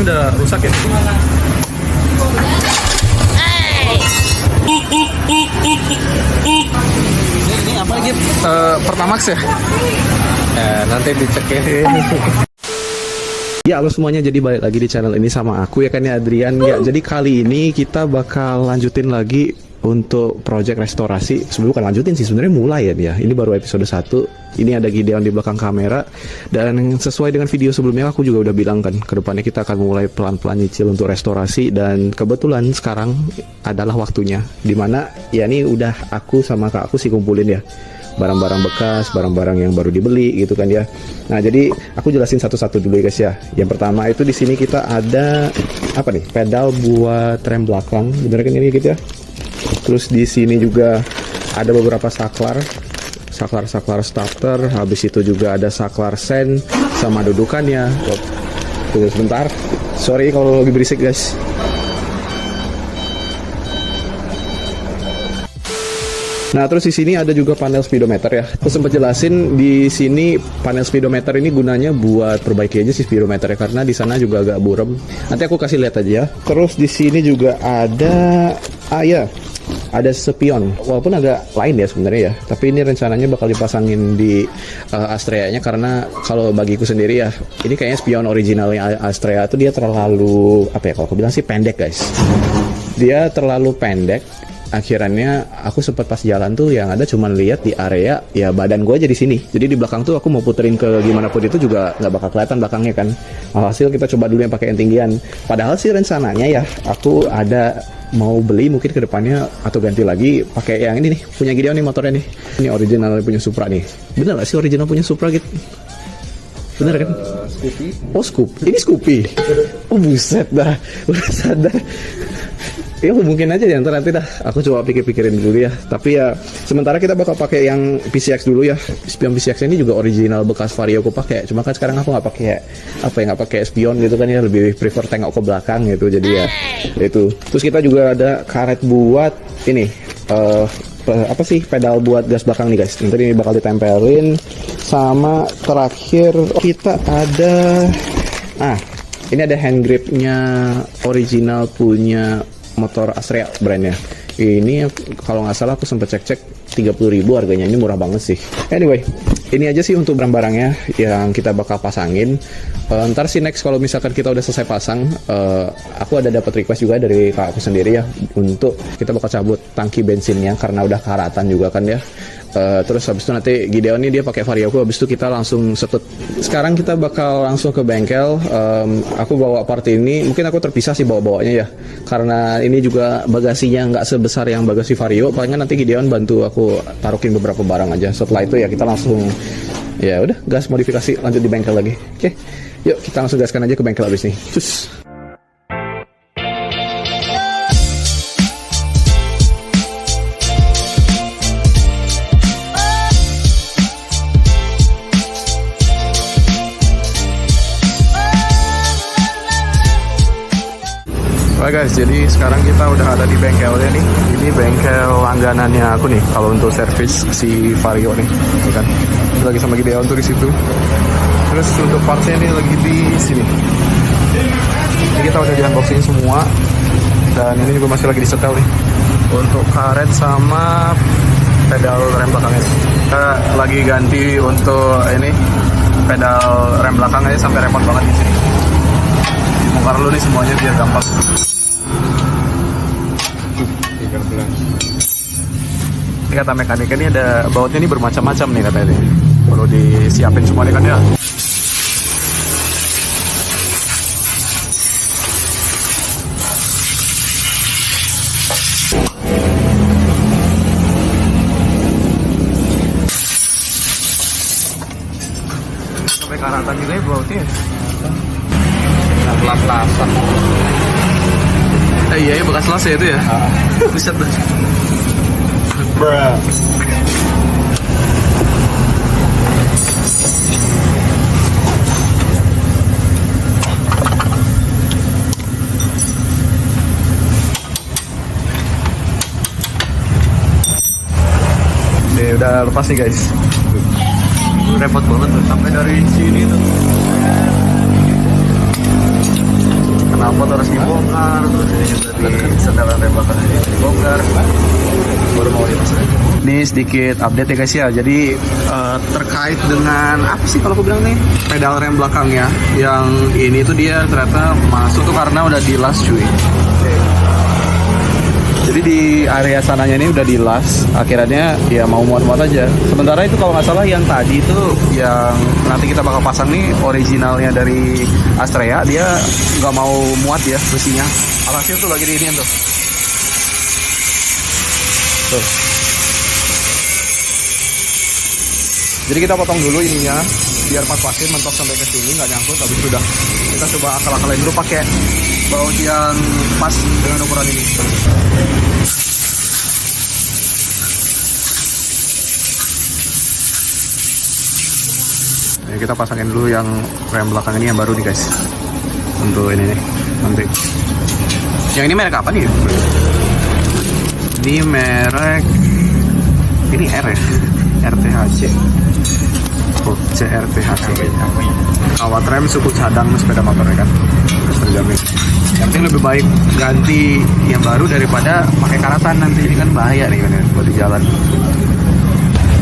udah rusak ya. Ini apa lagi? Pertamax ya? Nanti dicekin. Ya, halo semuanya, jadi balik lagi di channel ini sama aku ya kan ya, Adrian ya. Jadi kali ini kita bakal lanjutin lagi untuk project restorasi. Sebelum bukan lanjutin sih, sebenarnya mulai ya. Ini baru episode 1. Ini ada Gideon di belakang kamera. Dan sesuai dengan video sebelumnya aku juga udah bilang kan, kedepannya kita akan mulai pelan-pelan nyicil untuk restorasi. Dan kebetulan sekarang adalah waktunya, dimana ya ini udah aku sama kak aku sih kumpulin ya barang-barang bekas, barang-barang yang baru dibeli gitu kan ya. Nah, jadi aku jelasin satu-satu dulu ya guys ya. Yang pertama itu di sini kita ada apa nih? Pedal buat rem belakang, bener kan ini gitu ya. Terus di sini juga ada beberapa saklar starter. Habis itu juga ada saklar sen sama dudukannya. Tunggu sebentar. Sorry kalau lagi berisik guys. Nah, terus di sini ada juga panel speedometer ya. Aku sempat jelasin di sini panel speedometer ini gunanya buat perbaiki aja sih speedometernya, karena di sana juga agak buram. Nanti aku kasih lihat aja ya. Terus di sini juga ada ada spion. Walaupun agak lain ya sebenarnya ya. Tapi ini rencananya bakal dipasangin di Astrea-nya, karena kalau bagiku sendiri ya, ini kayaknya spion originalnya Astrea itu dia terlalu apa ya, kalau aku bilang sih pendek guys. Dia terlalu pendek. Akhirnya aku sempat pas jalan tuh yang ada cuman lihat di area ya badan gue aja di sini. Jadi di belakang tuh aku mau puterin ke gimana pun itu juga nggak bakal kelihatan belakangnya kan. Alhasil kita coba dulu yang pakai yang tinggian. Padahal sih rencananya ya aku ada mau beli mungkin ke depannya atau ganti lagi pakai yang ini nih, punya Gideon nih motornya nih. Ini original punya Supra nih. Bener gak sih original punya Supra gitu? Bener kan? Scoopy. Oh Scoopy. Ini Scoopy. Oh buset dah. Udah sadar. Ya mungkin aja ya, nanti dah aku coba pikir-pikirin dulu ya. Tapi ya sementara kita bakal pakai yang PCX dulu ya. Spion PCX ini juga original bekas Vario aku pakai. Cuma kan sekarang aku nggak pakai nggak pakai spion gitu kan ya, lebih prefer tengok ke belakang gitu. Jadi ya itu. Terus kita juga ada karet buat ini apa sih, pedal buat gas belakang nih guys. Nanti ini bakal ditempelin. Sama terakhir kita ada ini ada hand gripnya original punya motor Astrea brandnya. Ini kalau nggak salah aku sempat cek 30.000 harganya, ini murah banget sih. Anyway, ini aja sih untuk barang-barangnya yang kita bakal pasangin. Ntar sih next kalau misalkan kita udah selesai pasang, aku ada dapat request juga dari kak aku sendiri ya, untuk kita bakal cabut tangki bensinnya karena udah karatan juga kan ya. Terus habis itu nanti Gideon ini dia pakai Vario aku, habis itu kita langsung setut. Sekarang kita bakal langsung ke bengkel. Aku bawa part ini, mungkin aku terpisah sih bawa-bawanya ya, karena ini juga bagasinya nggak sebesar yang bagasi Vario. Palingan nanti Gideon bantu aku taruhin beberapa barang aja. Setelah itu ya kita langsung ya udah gas modifikasi lanjut di bengkel lagi. Oke, yuk kita langsung gaskan aja ke bengkel abis nih. Cus. Oke guys, jadi sekarang kita udah ada di bengkelnya nih. Ini bengkel langganannya aku nih kalau untuk servis si Vario nih, kan. Lagi sama Gideon tuh di situ. Terus untuk partsnya ini lagi di sini. Ini kita udah di unboxing semua, dan ini juga masih lagi disetel nih. Untuk karet sama pedal rem belakangnya. Kita lagi ganti untuk ini pedal rem belakang aja, sampai repot banget di sini. Bongkar dulu nih semuanya biar gampang. Ini kata mekanik ini ada bautnya ini bermacam-macam nih katanya. Perlu disiapin semua nih kan ya. Sampai karatan juga ya bautnya. Las-lasan. Iya ya, bekas las ya itu ya. Buset dah. Bruh. Nih udah lepas nih guys. Repot banget tuh sampai dari sini tuh. knalpot harus dibongkar, terus ini juga di setelan rem belakang ini dibongkar, baru mau dipasang. Ini sedikit update ya guys ya. Jadi terkait dengan apa sih kalau aku bilang nih, pedal rem belakangnya yang ini tuh dia ternyata masuk tuh karena udah dilas cuy. Jadi di area sananya ini udah dilas, akhirnya ya mau muat-muat aja. Sementara itu kalau nggak salah yang tadi itu yang nanti kita bakal pasang nih originalnya dari Astrea, dia nggak mau muat ya besinya. Alhasil tuh lagi diinin tuh. Tuh. Jadi kita potong dulu ininya biar pas-pasin mentok sampai ke sini nggak nyangkut. Habis sudah kita coba akal-akalin dulu pakai baut yang pas dengan ukuran ini. Nah, kita pasangin dulu yang rem belakang ini yang baru nih guys. Untuk ini nih nanti. Yang ini merek apa nih? Ini merek ini R ya, RTHC. Oh, CRTHC. Kawat rem suku cadang sepeda motor ya kan, terus terjamin. Yang penting lebih baik ganti yang baru daripada pakai karatan, nanti ini kan bahaya nih kan ya, buat di jalan.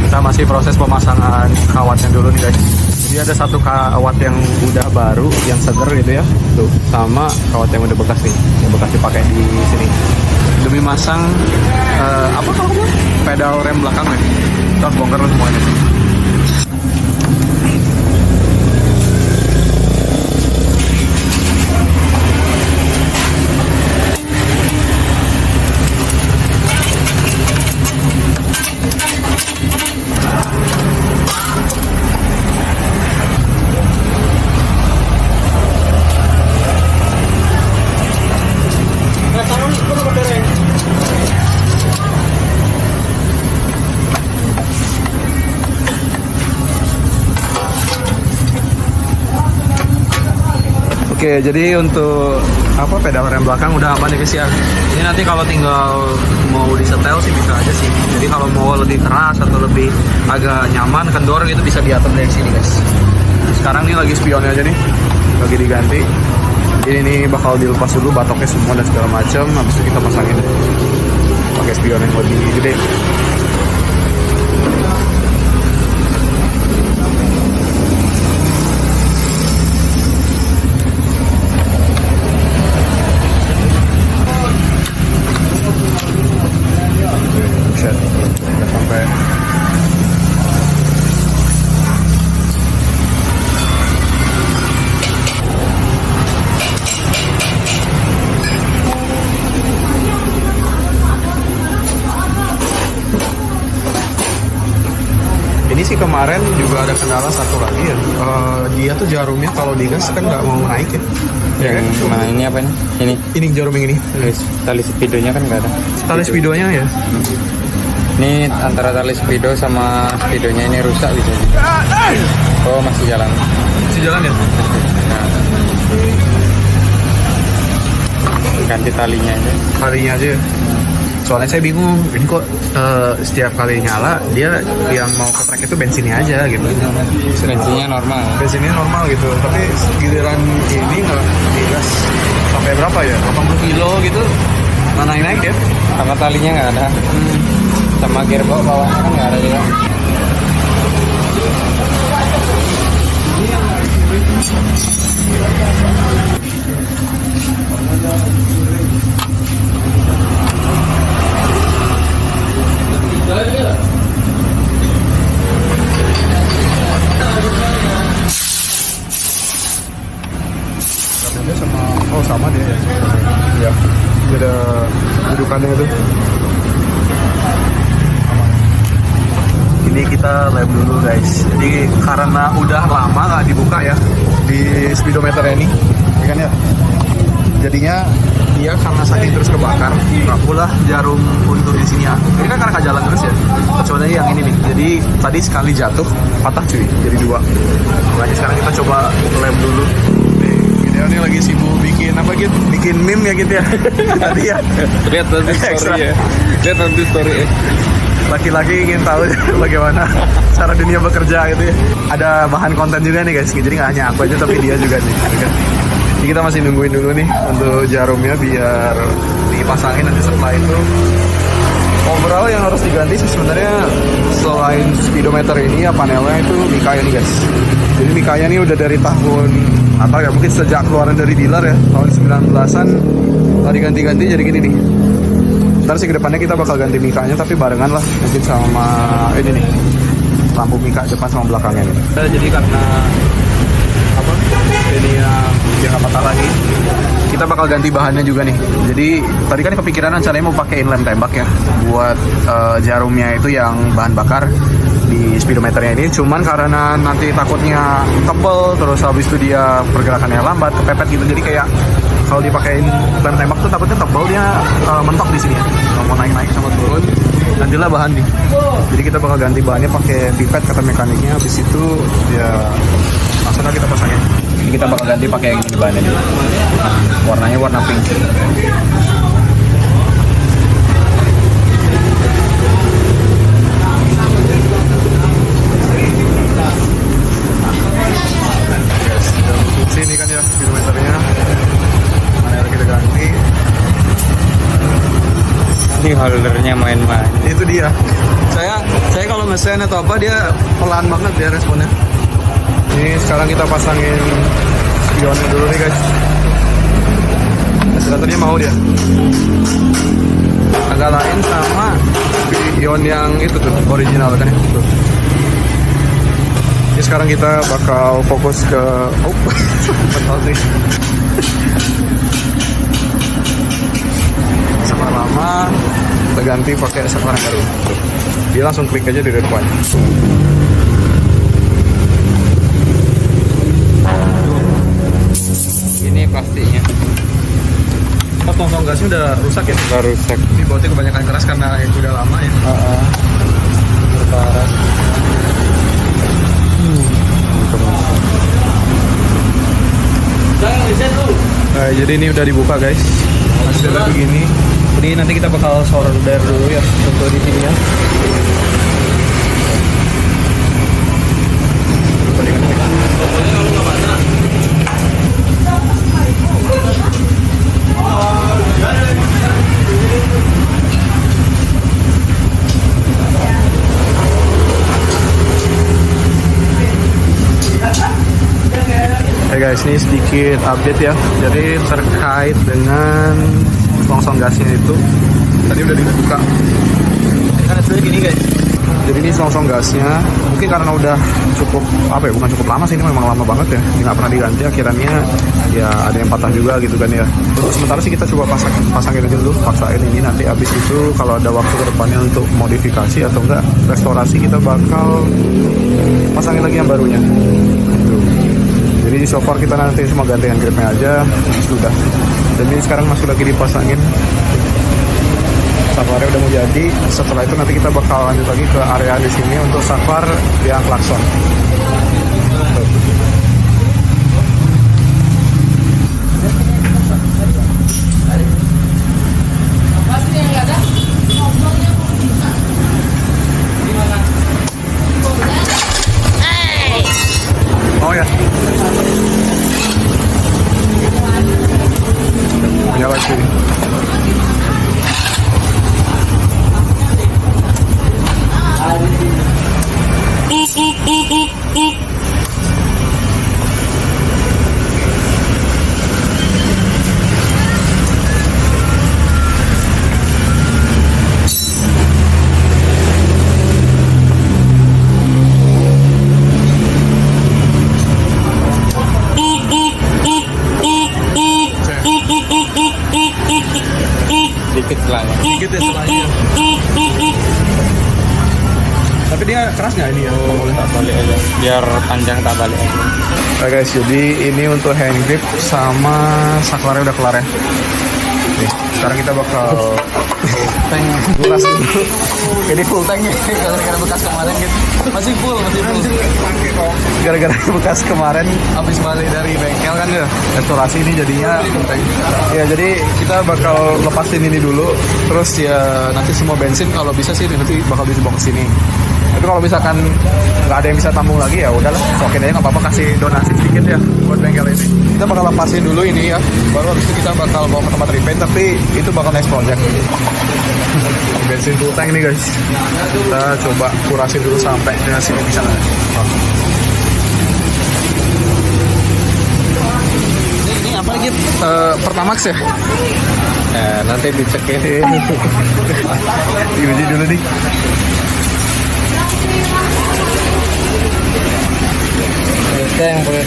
Kita masih proses pemasangan kawatnya dulu nih guys. Jadi ada satu kawat yang udah baru, yang seger gitu ya, tuh, sama kawat yang udah bekas nih, yang bekas dipakai di sini. Demi masang apa kalau pedal rem belakang nih, kita harus bongkar semuanya. Oke, jadi untuk apa pedal rem belakang udah aman ya guys ya. Ini nanti kalau tinggal mau disetel sih bisa aja sih. Jadi kalau mau lebih keras atau lebih agak nyaman kendor gitu bisa diatur dari sini guys. Sekarang ini lagi spionnya aja nih, lagi diganti. Jadi ini bakal dilepas dulu batoknya semua dan segala macam. Habis itu kita pasangin pakai spion yang lebih gede. Ini sih kemarin juga ada kendala satu lagi ya. Dia tuh jarumnya kalau digas kan nggak mau naik ya. Yang mana ini apa ini? Ini jarum yang ini. Tali speedonya kan nggak ada. Tali speedonya ya. Ini antara tali speedo sama speedonya ini rusak gitu. Oh masih jalan. Masih jalan ya? Nah. Ganti talinya aja. Talinya aja. Soalnya saya bingung, ini kok setiap kali nyala dia yang mau ke track itu bensinnya aja gitu. Bensinnya normal. Bensinnya normal gitu, tapi giliran ini nggak digas sampai berapa ya? 80 kilo gitu, nggak naik ya? Sama talinya nggak ada. Sama gearbox bawahnya kan nggak ada juga. sama dia ya, ada dudukannya itu. Ini kita lab dulu guys. Jadi karena udah lama nggak dibuka ya di speedometer ini, ya kan ya. Jadinya dia karena saking terus kebakar, pula jarum untuk di sini ya. Ini kan karena jalan terus ya. Kecuali yang ini nih. Jadi tadi sekali jatuh patah cuy, jadi dua. Makanya sekarang kita coba lab dulu. Nih, video ini lagi sibuk bikin apa gitu? Bikin meme ya gitu ya. Tadi ya. Lihat nanti story ya. Lihat nanti story ya. Laki-laki ingin tahu bagaimana cara dunia bekerja gitu ya. Ada bahan konten juga nih guys. Jadi nggak hanya aku aja tapi dia juga nih. Jadi kita masih nungguin dulu nih untuk jarumnya biar dipasangin, nanti setelah itu overall yang harus diganti sih sebenarnya selain speedometer ini ya panelnya itu Mikaya nih guys. Jadi Mikaya ini udah dari tahun atau ya mungkin sejak keluaran dari dealer ya tahun 19-an tadi ganti-ganti jadi gini nih. Ntar sih kedepannya kita bakal ganti Mikanya tapi barengan lah mungkin sama ini nih lampu Mika depan sama belakangnya nih. Jadi karena apa ini ya nggak patah lagi, kita bakal ganti bahannya juga nih. Jadi tadi kan kepikiran rencananya mau pakein lem tembak ya buat jarumnya itu yang bahan bakar di speedometernya ini, cuman karena nanti takutnya tebel terus habis itu dia pergerakannya lambat kepepet gitu, jadi kayak kalau dipakein lem tembak tuh takutnya tebel dia mentok di sini ya, nggak mau naik sama turun, gantilah bahan nih. Jadi kita bakal ganti bahannya pakai pipet kata mekaniknya, habis itu ya langsung kita pasangin. Jadi kita bakal ganti pakai yang ini bahannya nih. Warnanya warna pink. Sini kan ya speedometernya. Mana kita ganti. Ini holdernya main-main. Itu dia. Saya kalau ngesen atau apa dia pelan banget ya responnya. Ini sekarang kita pasangin spionnya dulu nih guys. Akseleratornya mau dia. Agak lain sama spion yang itu tuh original kan ya. Tuh. Jadi sekarang kita bakal fokus ke betul nih. Saklar lama kita ganti pakai saklar yang baru. Tuh. Dia langsung klik aja di red point. Ini plastiknya. Oh, tong-tong gasnya udah rusak ya? Udah rusak. Ini bautnya kebanyakan keras karena udah lama ya. Berkarat. Nah, jadi ini udah dibuka guys. Hasilnya begini. Ini nanti kita bakal solder dulu ya untuk di sini ya. Hey guys, ini sedikit update ya. Jadi terkait dengan selongsong gasnya itu tadi udah dibuka. Kan hasilnya gini guys. Jadi ini selongsong gasnya mungkin karena udah cukup apa ya, bukan cukup lama sih, ini memang lama banget ya, nggak pernah diganti, akhirnya ya ada yang patah juga gitu kan ya. Untuk sementara sih kita coba pasangin aja dulu, paksain ini, nanti abis itu kalau ada waktu ke depannya untuk modifikasi atau enggak restorasi kita bakal pasangin lagi yang barunya gitu. Jadi so far kita nanti cuma gantian gripnya aja sudah. Jadi sekarang masih lagi dipasangin, saklarnya udah mau jadi. Setelah itu nanti kita bakal lanjut lagi ke area di sini untuk saklar yang klakson. Oh ya. Nyala sini. Dikit selanya. Dikit ya selanya. Tapi dia keras nggak ini ya? Boleh Tak balik aja. Biar panjang tak balik aja. Nah guys, jadi ini untuk hand grip sama saklarnya udah kelar ya. Nih, sekarang kita bakal tank gulas dulu. Jadi full tanknya gara-gara bekas kemarin gitu. Masih full. Gara-gara bekas kemarin habis balik dari bengkel kan ya. Restorasi ini jadinya full tank. Ya jadi kita bakal lepasin ini dulu. Terus ya nanti semua bensin kalau bisa sih nanti bakal dibawa ke sini. Tapi kalau misalkan nggak ada yang bisa tambung lagi ya udahlah, sokin aja nggak apa-apa, kasih donasi sedikit ya buat bengkel ini. Kita bakal lepasin dulu ini ya, baru habis itu kita bakal bawa ke tempat repaint, tapi itu bakal next project. Bensin full tank nih guys. Kita coba kurasin dulu sampai dengan sini bisa nggak? Ini apa lagi? Pertamax ya? Nanti dicek ya. Diuji dulu nih. Boleh.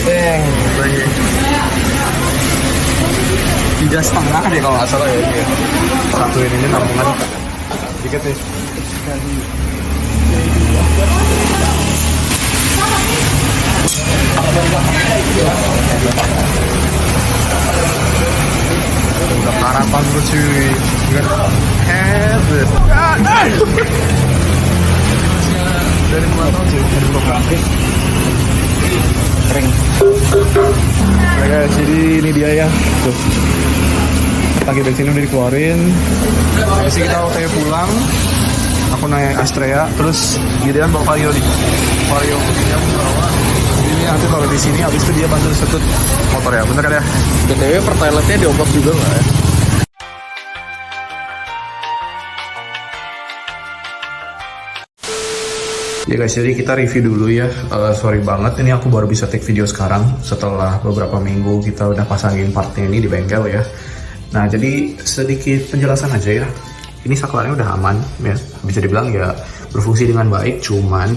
3,5 deh kalau nggak salah ya. Satu ini nambungan dikit nih. Udah harapan bro cuy. Hebat. Dari mulai tahun cuy, dari program. Kering. Nah guys, jadi ini dia ya. Tuh. Tangki bensin udah dikeluarin. Jadi kita OTW pulang. Aku naik Astrea, terus Gideon bawa Vario nih. Vario putihnya aku bawa. Ini nanti taruh di sini, habis itu dia bantu setut motor ya, bener kan ya? BTW pertailetnya diombak juga nggak ya? Ya guys, jadi kita review dulu ya. Sorry banget, ini aku baru bisa take video sekarang setelah beberapa minggu kita udah pasangin partnya ini di bengkel ya. Nah, jadi sedikit penjelasan aja ya. Ini saklarnya udah aman ya, bisa dibilang ya berfungsi dengan baik. Cuman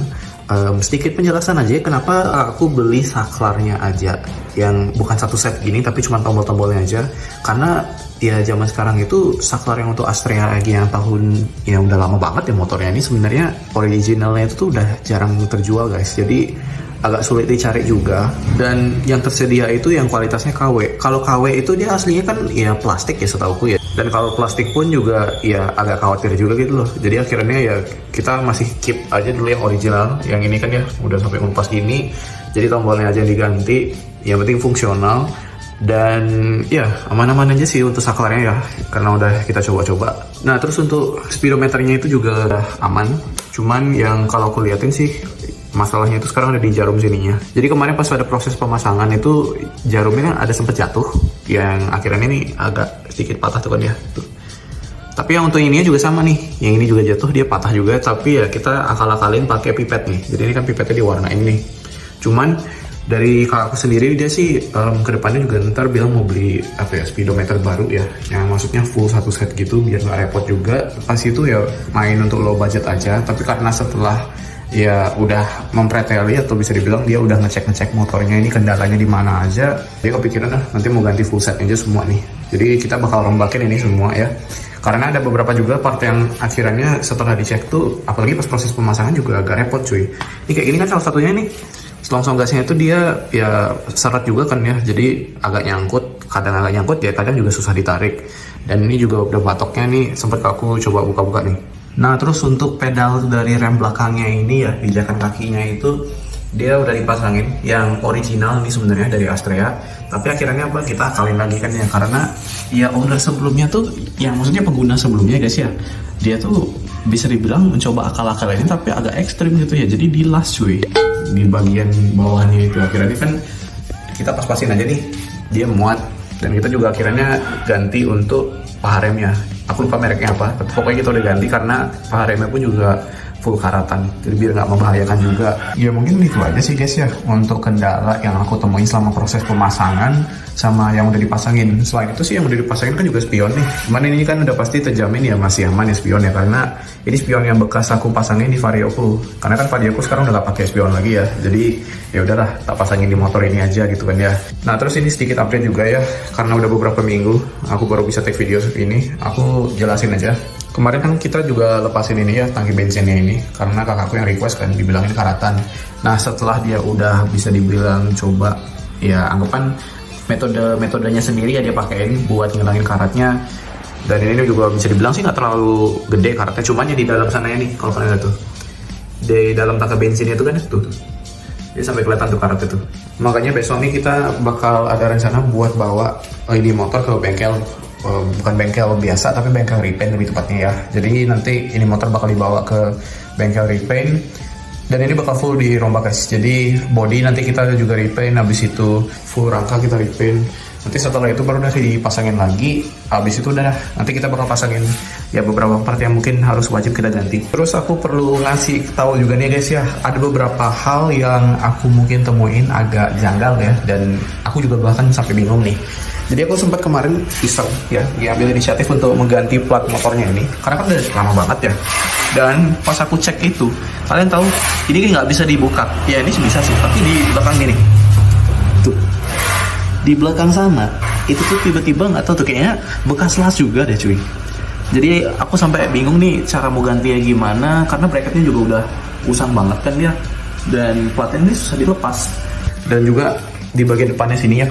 sedikit penjelasan aja kenapa aku beli saklarnya aja yang bukan satu set gini tapi cuma tombol-tombolnya aja. Karena ya zaman sekarang itu saklar yang untuk Astrea yang tahun ya udah lama banget ya motornya ini sebenarnya originalnya itu tuh udah jarang terjual guys. Jadi agak sulit dicari juga, dan yang tersedia itu yang kualitasnya KW. Kalau KW itu dia aslinya kan ya plastik ya setauku ya, dan kalau plastik pun juga ya agak khawatir juga gitu loh. Jadi akhirnya ya kita masih keep aja dulu yang original. Yang ini kan ya udah sampai umpas gini, jadi tombolnya aja yang diganti, yang penting fungsional. Dan ya aman-aman aja sih untuk saklarnya ya, karena udah kita coba-coba. Nah terus untuk speedometernya itu juga udah aman. Cuman yang kalau aku liatin sih masalahnya itu sekarang ada di jarum sininya. Jadi kemarin pas ada proses pemasangan itu jarumnya kan ada sempet jatuh, yang akhirnya ini agak sedikit patah tuh kan ya tuh. Tapi yang untuk ininya juga sama nih, yang ini juga jatuh, dia patah juga. Tapi ya kita akal-akalin pakai pipet nih. Jadi ini kan pipetnya diwarnain nih. Cuman dari kakakku sendiri dia sih kedepannya juga ntar bilang mau beli apa ya, speedometer baru ya, yang maksudnya full satu set gitu biar nggak repot juga. Pas itu ya main untuk low budget aja. Tapi karena setelah ya udah mempreteli atau bisa dibilang dia udah ngecek motornya ini kendalanya di mana aja, dia kepikiran nanti mau ganti full set aja semua nih. Jadi kita bakal rombakin ini semua ya, karena ada beberapa juga part yang akhirnya setelah dicek tuh, apalagi pas proses pemasangan juga agak repot cuy. Ini kayak gini kan salah satunya nih, selongsong gasnya itu dia ya seret juga kan ya, jadi agak nyangkut, kadang agak nyangkut ya, kadang juga susah ditarik. Dan ini juga udah batoknya nih, sempet aku coba buka-buka nih. Nah terus untuk pedal dari rem belakangnya ini ya, pijakan kakinya itu dia udah dipasangin yang original nih sebenarnya dari Astrea. Tapi akhirnya apa, kita akalin lagi kan ya, karena ya owner sebelumnya tuh, yang maksudnya pengguna sebelumnya guys ya, dia tuh bisa dibilang mencoba akal-akalan ini tapi agak ekstrim gitu ya. Jadi dilas cuy di bagian bawahnya itu, akhirnya kan kita pas-pasin aja nih, dia muat. Dan kita juga akhirnya ganti untuk paha remnya. Aku lupa mereknya apa, tapi pokoknya kita udah ganti karena paha remnya pun juga full karatan, jadi biar nggak membahayakan juga. Ya mungkin itu aja sih guys ya untuk kendala yang aku temuin selama proses pemasangan sama yang udah dipasangin. Selain itu sih yang udah dipasangin kan juga spion nih. Cuman ini kan udah pasti terjamin ya masih aman ya spion ya, karena ini spion yang bekas aku pasangin di Varioku. Karena kan Varioku sekarang udah gak pakai spion lagi ya. Jadi ya udahlah, tak pasangin di motor ini aja gitu kan ya. Nah terus ini sedikit update juga ya, karena udah beberapa minggu aku baru bisa take video seperti ini. Aku jelasin aja. Kemarin kan kita juga lepasin ini ya, tangki bensinnya ini, karena kakakku yang request kan dibilangin karatan. Nah setelah dia udah bisa dibilang coba ya, anggapan metodenya sendiri ya dia pakein buat ngilangin karatnya. Dan ini juga bisa dibilang sih nggak terlalu gede karatnya, cuman ya di dalam sananya nih, kalau kalian lihat tuh di dalam tangki bensinnya itu kan tuh dia sampai kelihatan tuh karatnya tuh. Makanya besok nih kita bakal ada rencana buat bawa ini motor ke bengkel. Bukan bengkel biasa tapi bengkel repaint lebih tepatnya ya. Jadi nanti ini motor bakal dibawa ke bengkel repaint Dan ini bakal full dirombak guys. Jadi body nanti kita juga repaint, habis itu full rangka kita repaint. Nanti setelah itu baru udah dipasangin lagi. Habis itu udah nanti kita bakal pasangin ya beberapa part yang mungkin harus wajib kita ganti. Terus aku perlu ngasih tahu juga nih guys ya, ada beberapa hal yang aku mungkin temuin agak janggal ya, dan aku juga bahkan sampai bingung nih. Jadi aku sempat kemarin iseng ya, diambil inisiatif untuk mengganti plat motornya ini, karena kan udah lama banget ya. Dan pas aku cek itu, kalian tahu ini nggak bisa dibuka. Ya ini bisa sih, tapi di belakang gini. Tuh. Di belakang sana itu tuh tiba-tiba nggak tahu tuh kayaknya bekas las juga deh cuy. Jadi aku sampai bingung nih cara mau gantinya gimana, karena bracketnya juga udah usang banget kan dia, dan platnya ini susah dilepas. Dan juga di bagian depannya sini ya,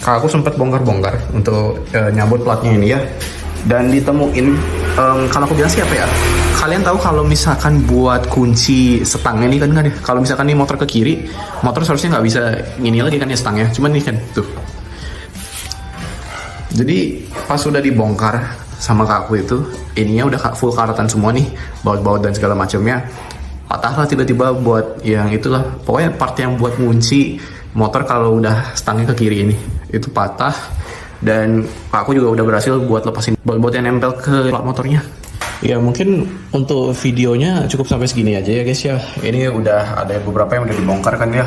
aku sempat bongkar-bongkar untuk nyambut platnya ini ya, dan ditemuin kalau aku bilang siapa ya, kalian tahu kalau misalkan buat kunci setangnya ini kan kalau misalkan nih motor ke kiri, motor seharusnya nggak bisa gini lagi kan ya setangnya, cuman ini kan tuh. Jadi pas sudah dibongkar sama kakakku itu, ininya udah full karatan semua nih, baut-baut dan segala macamnya patah lah tiba-tiba buat yang itulah, pokoknya part yang buat ngunci motor kalau udah stangnya ke kiri ini itu patah. Dan aku juga udah berhasil buat lepasin baut-baut yang nempel ke plat motornya. Ya mungkin untuk videonya cukup sampai segini aja ya guys ya. Ini udah ada beberapa yang udah dibongkar kan ya.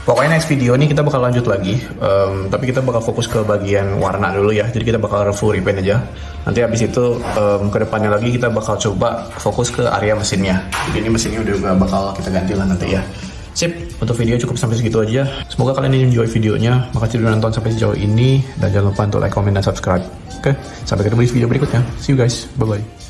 Pokoknya next video ini kita bakal lanjut lagi, tapi kita bakal fokus ke bagian warna dulu ya. Jadi kita bakal full repaint aja. Nanti habis itu ke depannya lagi kita bakal coba fokus ke area mesinnya. Jadi ini mesinnya udah bakal kita ganti lah nanti ya. Sip, untuk video cukup sampai segitu aja. Semoga kalian enjoy videonya. Makasih udah nonton sampai sejauh ini. Dan jangan lupa untuk like, comment, dan subscribe. Oke, sampai ketemu di video berikutnya. See you guys, bye-bye.